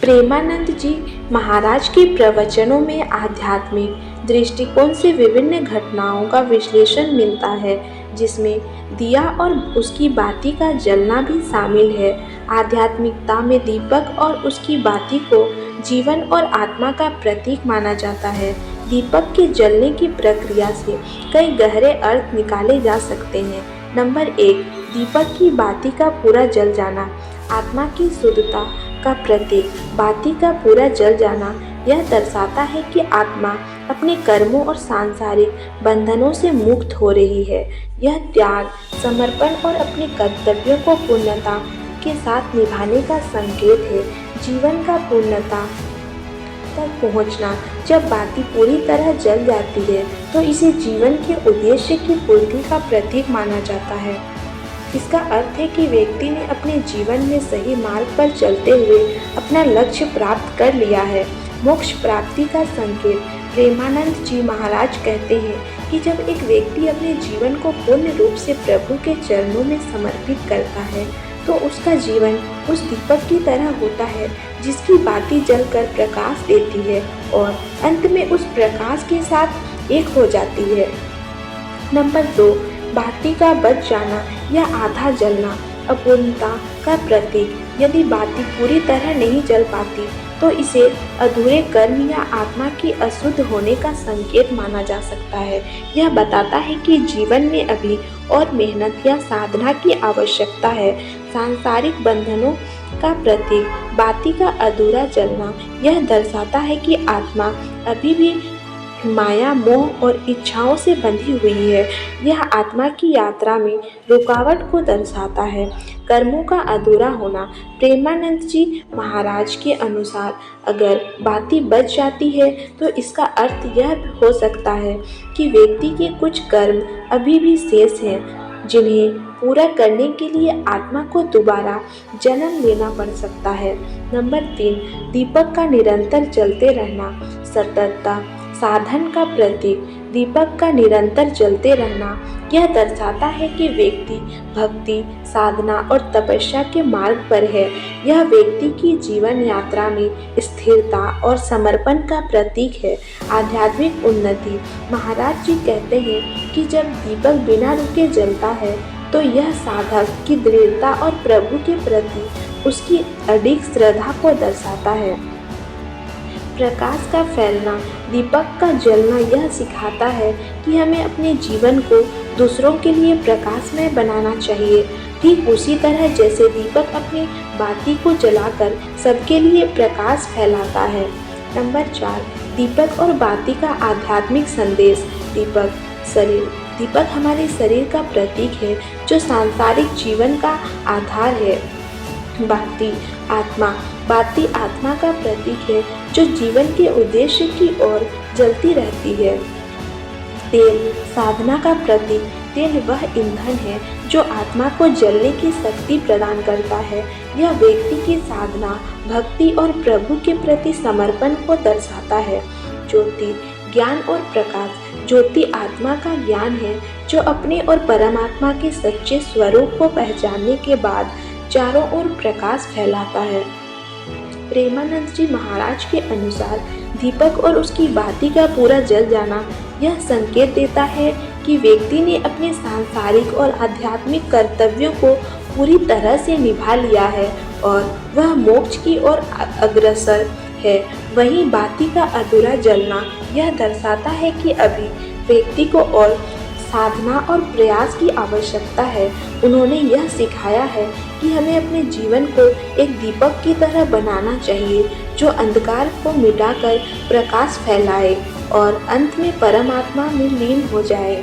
प्रेमानंद जी महाराज के प्रवचनों में आध्यात्मिक दृष्टिकोण से विभिन्न घटनाओं का विश्लेषण मिलता है, जिसमें दिया और उसकी बाती का जलना भी शामिल है। आध्यात्मिकता में दीपक और उसकी बाती को जीवन और आत्मा का प्रतीक माना जाता है। दीपक के जलने की प्रक्रिया से कई गहरे अर्थ निकाले जा सकते हैं। नंबर 1, दीपक की बाती का पूरा जल जाना। आत्मा की शुद्धता का प्रतीक बाती का पूरा जल जाना यह दर्शाता है कि आत्मा अपने कर्मों और सांसारिक बंधनों से मुक्त हो रही है। यह त्याग, समर्पण और अपने कर्तव्यों को पूर्णता के साथ निभाने का संकेत है। जीवन का पूर्णता तक पहुंचना। जब बाती पूरी तरह जल जाती है तो इसे जीवन के उद्देश्य की पूर्ति का प्रतीक माना जाता है। इसका अर्थ है कि व्यक्ति ने अपने जीवन में सही मार्ग पर चलते हुए अपना लक्ष्य प्राप्त कर लिया है। मोक्ष प्राप्ति का संकेत। प्रेमानंद जी महाराज कहते हैं कि जब एक व्यक्ति अपने जीवन को पूर्ण रूप से प्रभु के चरणों में समर्पित करता है तो उसका जीवन उस दीपक की तरह होता है जिसकी बाती जलकर प्रकाश देती है और अंत में उस प्रकाश के साथ एक हो जाती है। नंबर 2, बाती का बच जाना या आधा जलना। अपूर्णता का प्रतीक। यदि बाती पूरी तरह नहीं जल पाती तो इसे अधूरे कर्म या आत्मा की अशुद्ध होने का संकेत माना जा सकता है। यह बताता है कि जीवन में अभी और मेहनत या साधना की आवश्यकता है। सांसारिक बंधनों का प्रतीक। बाती का अधूरा जलना यह दर्शाता है कि आत्मा अभी भी माया, मोह और इच्छाओं से बंधी हुई है। यह आत्मा की यात्रा में रुकावट को दर्शाता है। कर्मों का अधूरा होना। प्रेमानंद जी महाराज के अनुसार अगर बाती बच जाती है तो इसका अर्थ यह हो सकता है कि व्यक्ति के कुछ कर्म अभी भी शेष हैं, जिन्हें पूरा करने के लिए आत्मा को दोबारा जन्म लेना पड़ सकता है। नंबर 3, दीपक का निरंतर जलते रहना। सततता साधन का प्रतीक। दीपक का निरंतर जलते रहना यह दर्शाता है कि व्यक्ति भक्ति, साधना और तपस्या के मार्ग पर है। यह व्यक्ति की जीवन यात्रा में स्थिरता और समर्पण का प्रतीक है। आध्यात्मिक उन्नति। महाराज जी कहते हैं कि जब दीपक बिना रुके जलता है तो यह साधक की दृढ़ता और प्रभु के प्रति उसकी अडिग श्रद्धा को दर्शाता है। प्रकाश का फैलना। दीपक का जलना यह सिखाता है कि हमें अपने जीवन को दूसरों के लिए प्रकाशमय बनाना चाहिए, ठीक उसी तरह जैसे दीपक अपनी बाती को जलाकर सबके लिए प्रकाश फैलाता है। नंबर 4, दीपक और बाती का आध्यात्मिक संदेश। दीपक शरीर। दीपक हमारे शरीर का प्रतीक है जो सांसारिक जीवन का आधार है। बाती आत्मा। बाती आत्मा का प्रतीक है जो जीवन के उद्देश्य की ओर जलती रहती है। तेल साधना का प्रतीक। तेल वह ईंधन है जो आत्मा को जलने की शक्ति प्रदान करता है। यह व्यक्ति की साधना, भक्ति और प्रभु के प्रति समर्पण को दर्शाता है। ज्योति ज्ञान और प्रकाश। ज्योति आत्मा का ज्ञान है जो अपने और परमात्मा के सच्चे स्वरूप को पहचानने के बाद चारों ओर प्रकाश फैलाता है। प्रेमानंद जी महाराज के अनुसार दीपक और उसकी बाती का पूरा जल जाना यह संकेत देता है कि व्यक्ति ने अपने सांसारिक और आध्यात्मिक कर्तव्यों को पूरी तरह से निभा लिया है और वह मोक्ष की ओर अग्रसर है। वहीं बाती का अधूरा जलना यह दर्शाता है कि अभी व्यक्ति को और साधना और प्रयास की आवश्यकता है। उन्होंने यह सिखाया है कि हमें अपने जीवन को एक दीपक की तरह बनाना चाहिए जो अंधकार को मिटाकर प्रकाश फैलाए और अंत में परमात्मा में लीन हो जाए।